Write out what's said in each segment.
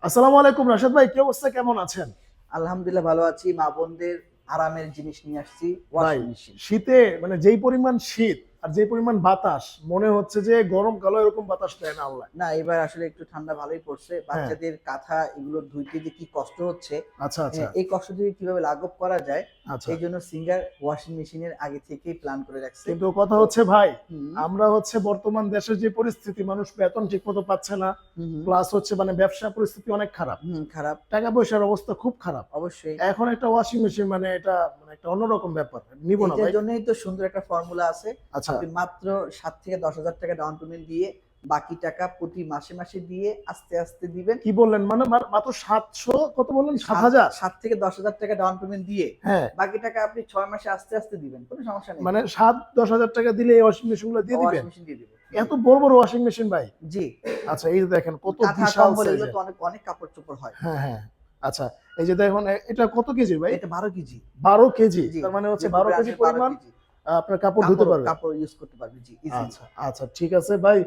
আসসালামু আলাইকুম রাশেদ ভাই, কি অবস্থা, কেমন আছেন? আলহামদুলিল্লাহ ভালো আছি। মা বোনদের আরামের জিনিস নিয়ে আসছি, ভাই, ওয়াশিং মেশিন। শীতে মানে যেই পরিমাণ শীত আর যেই পরিমাণ বাতাস, মনে হচ্ছে যে গরমকালে এরকম বাতাস দেয় না আল্লাহ। না, এবার আসলে একটু ঠান্ডা ভালোই পড়ছে। হ্যাঁ। বাচ্চাদের কাঁথা এগুলো ধুইতে যে কি কষ্ট হচ্ছে, আচ্ছা আচ্ছা এই কষ্ট থেকে কিভাবে লাঘব করা যায়, আচ্ছা। এই জন্য সিঙ্গার ওয়াশিং মেশিনের আগে থেকেই প্ল্যান করে রাখছে। কিন্তু কথা তো হচ্ছে ভাই, হুম আমরা হচ্ছে বর্তমান দেশের যে পরিস্থিতি, মানুষ বেতন ঠিক মতো পাচ্ছে না, হুম হুম প্লাস হচ্ছে মানে ব্যবসা পরিস্থিতি অনেক খারাপ, খারাপ। টাকা পয়সার অবস্থা খুব খারাপ। অবশ্যই এখন একটা ওয়াশিং মেশিন মানে এটা মানে একটা অন্যরকম ব্যাপার, নিব না এইটার ভাই। জন্যই তো সুন্দর একটা ফর্মুলা আছে। আচ্ছা। আপনি মাত্র 7 থেকে 10 হাজার টাকা ডাউন পেমেন্ট দিয়ে বাকি টাকা প্রতি মাসে মাসে দিয়ে আস্তে আস্তে দিবেন। কি বললেন, মানে মাত্র 700, কত বললেন, সাত সাত হাজার 7 থেকে 10 হাজার টাকা ডাউন পেমেন্ট দিয়ে হ্যাঁ, বাকি টাকা আপনি 6 মাসে আস্তে আস্তে দিবেন, কোনো সমস্যা নেই। মানে 7-10 হাজার টাকা দিলে এই ওয়াশিং মেশিন গুলো দিয়ে ওয়াশিং দিবেন? মেশিন দিয়ে দিব। এত বড় বড় ওয়াশিং মেশিন ভাই? জি, আচ্ছা, এই যে দেখেন কত কাঁথা বিশাল কম্বল এগুলো সাইজের। তো অনেক অনেক কাপড় চোপড় হয়। হ্যাঁ হ্যাঁ। আচ্ছা, এই যে দেখুন এটা কত কেজি ভাই? এটা 12 কেজি। 12 কেজি, জি, তার মানে হচ্ছে যে 12 কেজি ব্র্যান্ডের পরিমাণ 12 কেজি আপনার কাপড় ধুতে কাপড় পারবে। কাপড় ইউজ করতে পারবে, জি ইজিলি। আচ্ছা আচ্ছা, ঠিক আছে ভাই।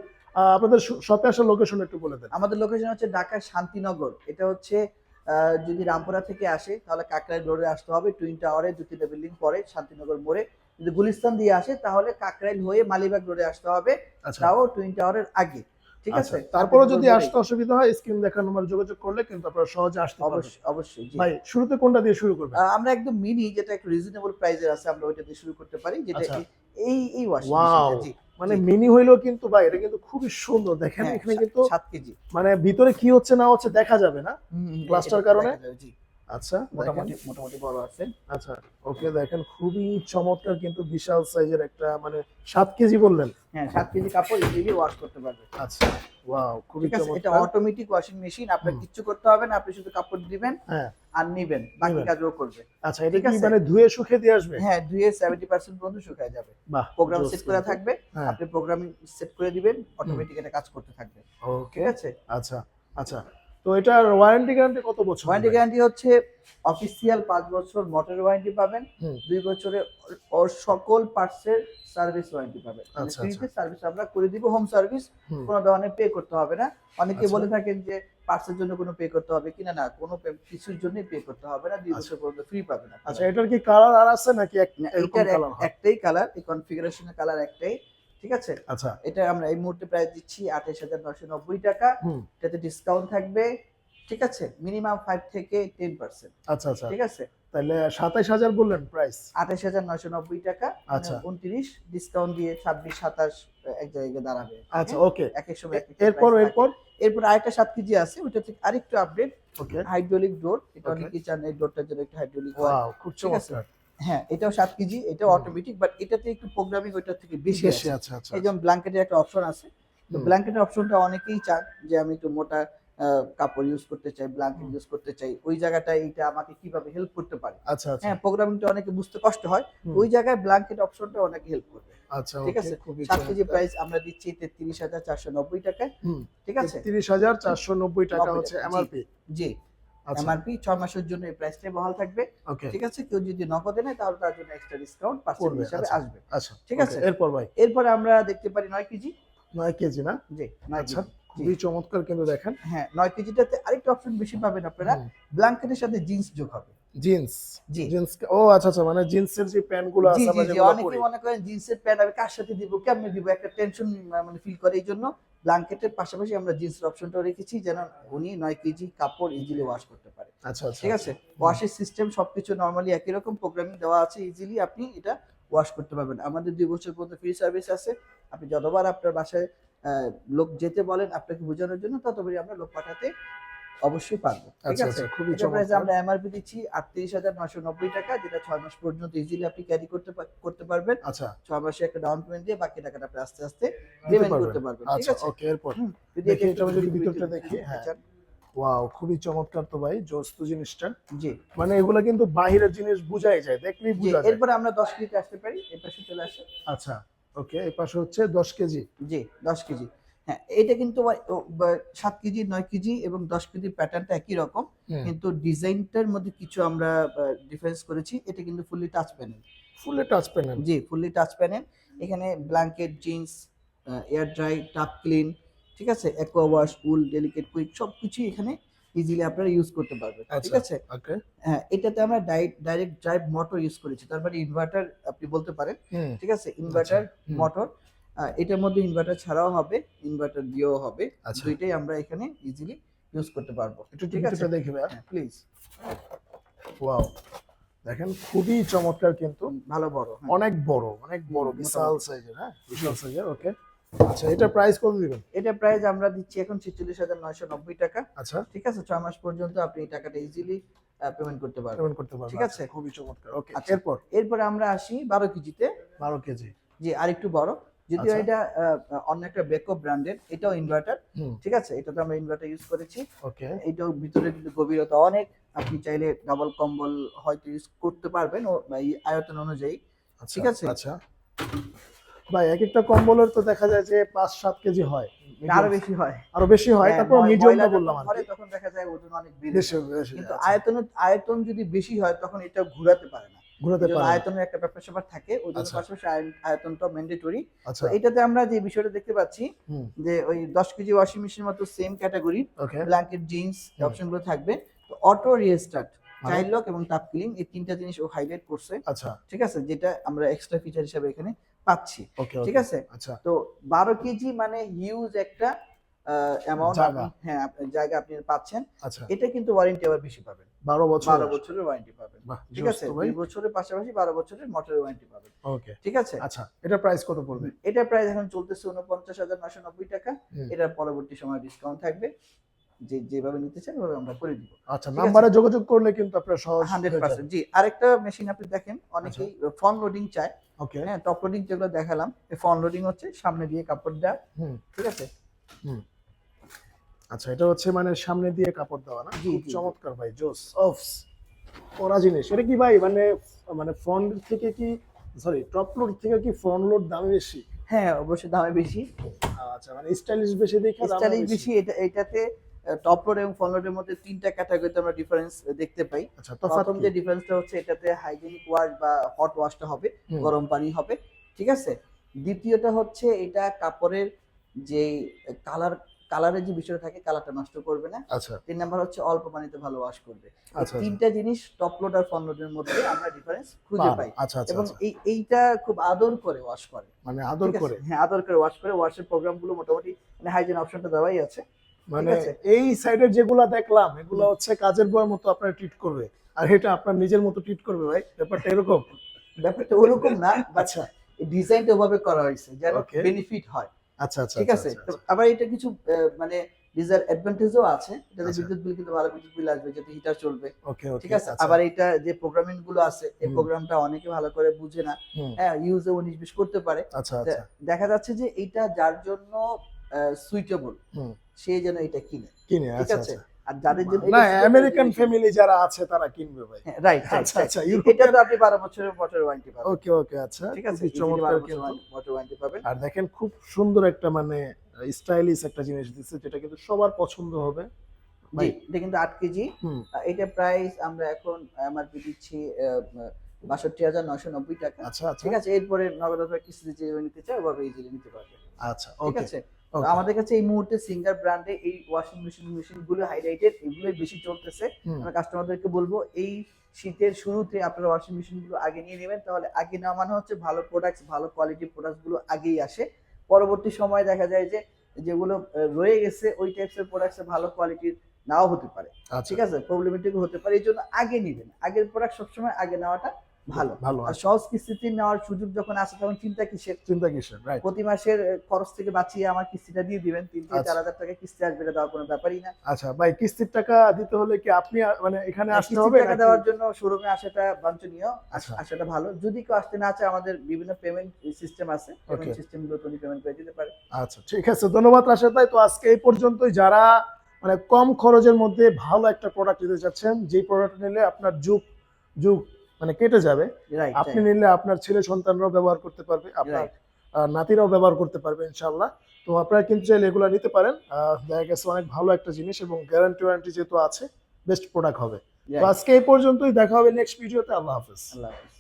আপনাদের শপে আসার লোকেশন একটু বলে দেন। আমাদের লোকেশন হচ্ছে ঢাকা শান্তিনগর। এটা হচ্ছে যদি রামপুরা থেকে আসে তাহলে কাকরাইল রোডে আসতে হবে, টুইন টাওয়ারে 2-3টা বিল্ডিং পরে শান্তিনগর মোড়ে। যদি গুলিস্তান দিয়ে আসে তাহলে কাকরাইল হয়ে মালিবাগ রোডে আসতে হবে, আচ্ছা তাও টুইন টাওয়ারের আগে। ঠিক আচ্ছা, আছে, তারপরে শান্তিনগর যদি মোড়েই। আসতে অসুবিধা হয় স্ক্রিন দেখার নম্বরে যোগাযোগ করলে কিন্তু আপনারা সহজে আসতে পারবেন। অবশ্যই অবশ্যই, জি। ভাই, শুরুতে কোনটা দিয়ে শুরু করবেন? আমরা একদম মিনি, যেটা একটু রিজনেবল প্রাইসের আছে, আমরা ওইটা দিয়ে শুরু করতে পারি, যেটা আচ্ছা। এই ওয়াশিং ওয়াও, মেশিনটা। জি মানে জি। মিনি হইলেও কিন্তু ভাই এটা কিন্তু খুবই সুন্দর, দেখেন হ্যাঁ, এখানে কিন্তু 7 কেজি। মানে ভিতরে কি হচ্ছে না হচ্ছে দেখা যাবে না গ্লাসটার এটা কারণে। দেখা যাবে, জি। আচ্ছা দেখেন। মোটামুটি মোটামুটি বড় আছে। আচ্ছা, ওকে, দেখেন খুবই চমৎকার, কিন্তু বিশাল সাইজের একটা মানে 7 কেজি বললেন? হ্যাঁ, 7 কেজি কাপড় ইজিলি ওয়াশ করতে পারবে। আচ্ছা, ওয়াও, খুবই ঠিক আছে, এটা চমৎকার। অটোমেটিক ওয়াশিং মেশিন, আপনার হুম, কিচ্ছু করতে হবে না, আপনি শুধু কাপড় দিবেন হ্যাঁ, আর নিবেন, বাকি নিবেন। কাজও করবে। আচ্ছা, এটা ঠিক কি আছে, মানে ধুয়ে শুকিয়ে দিয়ে আসবে? হ্যাঁ, ধুয়ে 70% পর্যন্ত শুকায় যাবে। বাহ, প্রোগ্রাম জোস সেট করা কিন্তু। থাকবে, হ্যাঁ, আপনি প্রোগ্রামিং সেট করে দিবেন, হুম, অটোমেটিক এটা কাজ করতে থাকবে। ওকে, ঠিক আছে। আচ্ছা আচ্ছা। তো এটার ওয়ারেন্টি গ্যারান্টি কত বছরের ওয়ারেন্টি ভাই? গ্যারান্টি হচ্ছে অফিসিয়াল 5 বছর মোটর ওয়ারেন্টি পাবেন, হুম, 2 বছরের ওর সকল পার্টসের সার্ভিস ওয়ারেন্টি পাবেন। মানে আচ্ছা আচ্ছা, ফ্রিতে সার্ভিস আমরা করে দিব, হোম সার্ভিস, হুম, কোনো ধরনের পে করতে হবে না। অনেকে আচ্ছা বলে থাকেন যে পার্টসের জন্য কোনো পে করতে হবে কিনা, না, কোনো কিছুর জন্যই পে করতে হবে না, 2 আচ্ছা বছর পর্যন্ত ফ্রি পাবেন আচ্ছা। আপনারা। এটার কি কালার আর আছে নাকি না, এরকম এইটার কালার হয়? একটাই কালার, এই কনফিগারেশনের কালার একটাই। ঠিক আছে, আচ্ছা, এটা আমরা এই মুহূর্তে প্রাইস দিচ্ছি 28,990 টাকা। হুম, এটাতে ডিসকাউন্ট থাকবে, ঠিক আছে, মিনিমাম 5 থেকে 10%। আচ্ছা আচ্ছা, ঠিক আছে, তাহলে 27,000 বললেন প্রাইস? 28,990 টাকা, মানে আচ্ছা 29 ডিসকাউন্ট দিয়ে 26-27 এক জায়গায় দাঁড়াবে। আচ্ছা, হ্যাঁ, ওকে। এক এক সময় এক একটা এরপর প্রাইস থাকে। এরপর এরপর আরেকটা 7 কেজি আছে, ওটা থেকে আরেকটু আপডেট, ওকে হাইড্রোলিক ডোর। এটা ওকে, অনেকেই চান এই ডোরটার জন্য একটু হাইড্রোলিক হয়। ওয়াও, খুব ঠিক আছে, চমৎকার। হ্যাঁ, এটাও 7 কেজি, এটাও হুম, অটোমেটিক, বাট এটাতে একটু প্রোগ্রামিং ওইটার থেকে বেশি বেশি আছে। আছে, আচ্ছা এই আচ্ছা, যেমন ব্ল্যাঙ্কেটের একটা অপশন আছে। তো হুম, ব্ল্যাঙ্কেটের অপশনটা অনেকেই চান যে আমি একটু মোটা কাপড় ইউজ করতে চাই, ব্ল্যাঙ্কেট হুম, ইউজ করতে চাই, ওই জায়গাটায় এটা আমাকে কিভাবে হেল্প করতে পারে। আচ্ছা আচ্ছা, হ্যাঁ, প্রোগ্রামিংটা অনেকে বুঝতে কষ্ট হয়, হুম, ওই জায়গায় ব্ল্যাঙ্কেট অপশনটা অনেকে হেল্প করবে। আচ্ছা, ঠিক ওকে, আছে, খুবই 7 কেজি চমৎকার। প্রাইস আমরা দিচ্ছি 33,490 টাকায়। হুম, ঠিক আছে, 33,490 টাকা 90 হচ্ছে টাকা, জি এমআরপি। জি। আচ্ছা, এমআরপি 6 মাসের জন্য এই প্রাইসটাই বহাল থাকবে। ওকে, ঠিক আছে, কেউ যদি নগদে নেয় তাহলে তার জন্য এক্সট্রা ডিসকাউন্ট পার্সেন্টেজ পড়বে, হিসাবে আচ্ছা আসবে। আচ্ছা, ঠিক ওকে, আছে, এরপর ভাই? এরপরে আমরা দেখতে পারি 9 কেজি। 9 কেজি না? জি, 9 আচ্ছা, কেজি, জি। খুবই চমৎকার কিন্তু দেখেন। হ্যাঁ, 9 কেজিটাতে আরেকটা অপশন বেশি পাবেন আপনারা, হুম, ব্ল্যাঙ্কেটের সাথে জিন্স যোগ হবে। জিন্স, জি জিন্স, ও আচ্ছা আচ্ছা, মানে জিন্সের যে প্যান্ট গুলো জি আছে জি আমরা জি, যেগুলো পরি। অনেকেই মনে করেন জিন্সের প্যান্ট আমি কার সাথে দিব, কেমনে দিব, একটা টেনশন মানে ফিল করে। এই জন্য ব্ল্যাঙ্কেটের পাশাপাশি আমরা জিন্সের অপশনটাও রেখেছি, যেন উনি 9 কেজি কাপড় ইজিলি ওয়াশ করতে পারে। আচ্ছা আচ্ছা ঠিক আচ্ছা, আছে, হুম, ওয়াশের সিস্টেম সবকিছু নরমালি একই রকম, প্রোগ্রামিং দেওয়া আছে, ইজিলি আপনি এটা ওয়াশ করতে পারবেন। আমাদের 2 বছর পর্যন্ত ফ্রি সার্ভিস আছে। আপনি যতবার আপনার বাসায় লোক যেতে বলেন আপনাকে বোঝানোর জন্য, ততবারই আমরা লোক পাঠাতে অবশ্যই পারবো। ঠিক আচ্ছা আছে, আচ্ছা, খুবই এটা প্রাইস চমৎকার। আমরা এমআরপি দিচ্ছি 38,990 টাকা, যেটা 6 মাস পর্যন্ত ইজিলি আপনি ক্যারি করতে পারবেন। আচ্ছা, 6 মাসে একটা ডাউন পেমেন্ট দিয়ে বাকি টাকাটা আপনি আস্তে আস্তে দিতে পেমেন্ট পারবেন। করতে পারবেন। ঠিক আচ্ছা, আছে, ওকে, এরপর যদি এটা দেখি, একটু এটা যদি ভিতরটা যদি দেখি। দেখতে হ্যাঁ, চান। ওয়াও, খুবই চমৎকার তো ভাই, জোস তো জিনিসটা। জি মানে এগুলা কিন্তু বাহিরের জিনিস বুঝাই যায়, দেখলেই জি, বোঝা যায়। এরপরে আমরা 10 কেজিতে আসতে পারি, এই পাশে চলে আসে। আচ্ছা, ওকে, এই পাশে হচ্ছে 10 কেজি। জি, 10 কেজি। হ্যাঁ, এটা কিন্তু 7 কেজি, 9 কেজি এবং 10 কেজির প্যাটার্নটা একই রকম, হুম, কিন্তু ডিজাইনটার মধ্যে কিছু আমরা ডিফারেন্স করেছি। এটা কিন্তু ফুললি টাচ প্যানেল। ফুলে টাচ প্যানেল। জি, ফুললি টাচ প্যানেল। এখানে ব্ল্যাঙ্কেট, জিন্স, এয়ার ড্রাই, টাপ ক্লিন, ঠিক আছে, অ্যাকোয়া ওয়াশ, উল, ডেলিকেট কুইক সবকিছুই এখানে ইজিলি আপনারা ইউজ করতে পারবেন, ঠিক আচ্ছা, আছে? ওকে। হ্যাঁ, এটাতে আমরা ডাইরেক্ট ড্রাইভ মোটর ইউজ করেছি, তার মানে ইনভার্টার আপনি বলতে পারেন, হুম, ঠিক আছে? ইনভার্টার হুম, মোটর, এটার মধ্যে ইনভার্টার ছাড়াও হবে, ইনভার্টার দিয়েও হবে, আচ্ছা। দুইটাই আমরা এখানে ইজিলি ইউজ করতে পারবো, একটু ঠিক আছে? ভিতরটা দেখি ভাইয়া। হ্যাঁ, প্লিজ। ওয়াও! দেখেন খুবই চমৎকার কিন্তু। ভালো বড়, হ্যাঁ। অনেক বড়, অনেক বড়, হুম, বিশাল মোটামুটি। সাইজের, হ্যাঁ? বিশাল সাইজের, ওকে। আচ্ছা, এটার প্রাইস কত দিবেন? এটা প্রাইস আমরা দিচ্ছি এখন 46,990 টাকা, আচ্ছা, ঠিক আছে? 6 মাস পর্যন্ত আপনি এই টাকাটা ইজিলি পেমেন্ট করতে পারবেন, পেমেন্ট করতে পারবেন। ঠিক আচ্ছা, আছে? খুবই চমৎকার। ওকে, আচ্ছা, এরপর এরপরে আমরা আসি 12 কেজিতে। 12 কেজি। জি, আরেকটু বড়, যদিও আচ্ছা। এটা অন্য একটা বেকো ব্র্যান্ডের, এটাও ইনভার্টার, হুম, ঠিক আছে? এটাতে আমরা ইনভার্টার ইউজ করেছি। ওকে। এটাও ভিতরে কিন্তু গভীরতা অনেক, আপনি চাইলে ডাবল কম্বল হয়তো ইউজ করতে পারবেন ও এই আয়তন অনুযায়ী, আচ্ছা, ঠিক আছে? আচ্ছা। ভাই একেকটা কম্বলের তো দেখা যায় যে 5-7 কেজি হয়। আরো বেশি হয়। আরো বেশি হয়, হ্যাঁ, তারপর ময়লা মিডিয়ামটা যখন বললাম ধরে আরকি। তখন দেখা যায় ওজন অনেক বেড়ে বেশি, যায়। বেশি, কিন্তু আচ্ছা। আয়তন যদি বেশি হয় তখন এটা ঘুরাতে পারে না। ঘুরাতে এজন্য পারে না। আয়তনের একটা ব্যাপার-স্যাপার থাকে। ওজনের আচ্ছা, পাশাপাশি আয়তনটা ম্যান্ডেটরি। তো আচ্ছা। এটাতে আমরা যে বিষয়টা দেখতে পাচ্ছি হুম, যে ওই 10 কেজি ওয়াশিং মেশিনের মতো সেম ক্যাটাগরি, ওকে। ব্ল্যাঙ্কেট, জিন্স এই হুম। অপশনগুলো থাকবে। তো অটো রিস্টার্ট, মানে? চাইল্ড লক এবং টাপ ক্লিন, এই ৩ টা জিনিস ও হাইলাইট করছে। আচ্ছা, ঠিক আছে? যেটা আমরা এক্সট্রা ফিচার হিসেবে এখানে পাচ্ছি। ওকে, ঠিক ওকে। আছে? আচ্ছা, তো 12 কেজি মানে হিউজ একটা অ্যামাউন্ট জায়গা। জায়গা আপনি পাচ্ছেন। আচ্ছা, এটা কিন্তু ওয়ারেন্টি আবার বেশি পাবেন। 12 বছর। 12 বছরের ওয়ারেন্টি পাবেন। বাহ! ঠিক জোস আছে? তো ভাই। 2 বছরের পাশাপাশি 12 বছরের মোটরের ওয়ারেন্টি পাবেন। ওকে। ঠিক আছে? আচ্ছা, এটার প্রাইস কত পড়বে? এটার প্রাইস এখন চলতেছে ৪৯,৯৯০ টাকা। হুম। এটার পরবর্তী সময়ে ডিসকাউন্ট থাকবে। যেভাবে নিতে চান ওভাবে আমরা করে দিব। আচ্ছা, ঠিক নাম্বারে আছে? যোগাযোগ করলে কিন্তু আপনার সহজ হয়ে যাবে। 100% জি। আরেকটা মেশিন আপনি দেখেন, অনেকেই ফ্রন্ট লোডিং চায়। ওকে। হ্যাঁ, টপ লোডিং যেগুলো দেখালাম, এই ফ্রন্ট লোডিং হচ্ছে সামনে দিয়ে কাপড় দেওয়া। হুম, ঠিক আছে? হুম। আচ্ছা, এটা হচ্ছে মানে সামনে দিয়ে কাপড় দেওয়া না? জি, খুব জি, জি। চমৎকার ভাই, জোস। অফস। কড়া জিনিস। এটা কি ভাই মানে মানে ফ্রন্ট থেকে কি সরি টপ লোড থেকে কি ফ্রন্ট লোড দামে বেশি? হ্যাঁ, অবশ্যই দামে বেশি। আচ্ছা, মানে স্টাইলিশ বেশি দেখে দামও স্টাইলিশ বেশি। বেশি, এটাতে টপ লোড এবং ফ্রন্ট লোডের মধ্যে ৩ টা ক্যাটাগরিতে আমরা ডিফারেন্স দেখতে পাই। আচ্ছা, তফাৎ প্রথম কি? যে ডিফারেন্সটা হচ্ছে এটাতে হাইজেনিক ওয়াশ বা হট ওয়াশটা হবে, হুম, গরম পানি হবে। ঠিক আছে? দ্বিতীয়টা হচ্ছে এটা কাপড়ের যে কালারের যে বিষয়টা থাকে, কালারটা নষ্ট করবে না। আচ্ছা, ৩ নাম্বার হচ্ছে অল্প পানিতে ভালো ওয়াশ করবে। এই আচ্ছা, ৩ টা জিনিস টপ লোড আর ফ্রন্ট লোডের মধ্যে আমরা ডিফারেন্স খুঁজে পাই। আচ্ছা, আচ্ছা, এবং আচ্ছা। এইটা খুব আদর করে ওয়াশ করে। মানে আদর ঠিক আছে? করে। হ্যাঁ, আদর করে ওয়াশ করে। ওয়াশের প্রোগ্রামগুলো মোটামুটি মানে হাইজিন অপশনটা দেওয়াই আছে। ঠিক মানে আছে? এই সাইডের যেগুলা দেখলাম এগুলা হচ্ছে কাজের বুয়ার মতো আপনার ট্রিট করবে। আর এটা আপনার নিজের মতো ট্রিট করবে ভাই। ব্যাপারটা এরকম? ব্যাপারটা ওরকম না, বাট আচ্ছা, ডিজাইনটা ওভাবে করা হয়েছে যেন ওকে। বেনিফিট হয়। আচ্ছা, আচ্ছা, ঠিক আচ্ছা, আছে? আচ্ছা, তো আচ্ছা। আবার এটা কিছু মানে ডিসঅ্যাডভান্টেজও আছে। এটাতে আচ্ছা, বিদ্যুৎ বিল কিন্তু ভালো বিদ্যুৎ বিল আসবে, যাতে হিটার চলবে। ওকে, ঠিক ওকে। আছে? আচ্ছা। আবার এটা যে প্রোগ্রামিং গুলো আছে, এই হুম, প্রোগ্রামটা অনেকে ভালো করে বুঝে না। হুম। হ্যাঁ, ইউজে ১৯-২০ করতে পারে। আচ্ছা, তা আচ্ছা। দেখা যাচ্ছে যে এইটা যার জন্য সুইটেবল, হুম। সে যেন এটা কিনে। কিনে, ঠিক আচ্ছা, আছে? আচ্ছা। আর যাদের জন্য না, এটা suitable, আমেরিকান এজন্যই কিনে। ফ্যামিলি যারা আছে তারা কিনবে ভাই। হ্যাঁ, রাইট, আচ্ছা, রাইট। আচ্ছা, এটা ইউরোপিয়ান। তো আপনি ১২ বছরের মোটর ওয়ারেন্টি পাবেন। ওকে, ওকে, আচ্ছা। ঠিক আছে? খুবই ইজিলি চমৎকার ১২ বছর কিন্তু। মোটর ওয়ারেন্টি পাবেন। আর দেখেন খুব সুন্দর একটা মানে স্টাইলিশ একটা জিনিস দিচ্ছে যেটা কিন্তু সবার পছন্দ হবে। জি, ভাই, এটা কিন্তু ৮ কেজি। হুম, এটা প্রাইস আমরা এখন এমআরপি দিচ্ছি ৬২,৯৯০ টাকা। আচ্ছা, আচ্ছা, ঠিক আছে? এরপরে নগদ অথবা কিস্তিতে যেভাবে নিতে চায় ওভাবে ইজিলি নিতে পারবে। আচ্ছা, ঠিক ওকে, আছে? তো ওকে। আমাদের কাছে এই মুহূর্তে সিঙ্গার ব্র্যান্ডে এই ওয়াশিং মেশিনগুলো হাইলাইটেড, এগুলোই বেশি চলতেছে। হুম, আমি কাস্টমারদেরকে বলবো এই শীতের শুরুতে আপনারা ওয়াশিং মেশিনগুলো আগে নিয়ে নেবেন। তাহলে আগে নেওয়া মানে হচ্ছে ভালো প্রোডাক্টস, ভালো কোয়ালিটির প্রোডাক্টস গুলো আগেই আসে। পরবর্তী সময়ে দেখা যায় যে যেগুলো রয়ে গেছে ওই টাইপস এর প্রোডাক্টস ভালো কোয়ালিটির নাও হতে পারে। আচ্ছা, ঠিক আছে? প্রবলেমেটিক হতে পারে। এজন্য আগে নিবেন। আগের প্রোডাক্ট সবসময় আগে নেওয়াটা ভালো। ভালো আর আছে। সহজ কিস্তিতে নেওয়ার সুযোগ যখন আসে তখন চিন্তা কিসের? চিন্তা কিসের? রাইট। প্রতি মাসের খরচ থেকে বাঁচিয়ে আমার কিস্তিটা দিয়ে দিবেন। ৩ থেকে আচ্ছা, ৪,০০০ টাকা কিস্তি আসবে, এটা দেওয়ার কোনো ব্যাপারই না। আচ্ছা ভাই, কিস্তির টাকা দিতে হলে কি আপনি মানে এখানে আসতে কিস্তির হবে টাকা নাকি? দেওয়ার জন্য শোরুমে আসাটা বাঞ্ছনীয়, আচ্ছা, আসাটা ভালো। যদি কেউ আসতে না চায়, আমাদের বিভিন্ন পেমেন্ট সিস্টেম আছে। Payment okay. সিস্টেমগুলোতে উনি পেমেন্ট করে দিতে পারে। আচ্ছা, ঠিক আছে। ধন্যবাদ রাশেদ ভাই। তো আজকে এই পর্যন্তই। যারা মানে কম খরচের মধ্যে ভালো একটা প্রোডাক্ট নিতে চাচ্ছেন, যে প্রোডাক্ট নিলে আপনার যুগ যুগ মানে কেটে যাবে, রাইট, আপনি রাইট, নিলে আপনার ছেলে সন্তানরাও ব্যবহার করতে পারবে, আপনার রাইট। নাতিরাও ব্যবহার করতে পারবে ইনশাআল্লাহ। তো আপনারা কিন্তু চাইলে এগুলো নিতে পারেন। দেখা গেছে অনেক ভালো একটা জিনিস এবং গ্যারান্টি ওয়ারেন্টি যেহেতু আছে, বেস্ট প্রোডাক্ট হবে। তো রাইট। আজকে এই পর্যন্তই। দেখা হবে নেক্সট ভিডিওতে। আল্লাহ হাফেজ। আল্লাহ হাফেজ।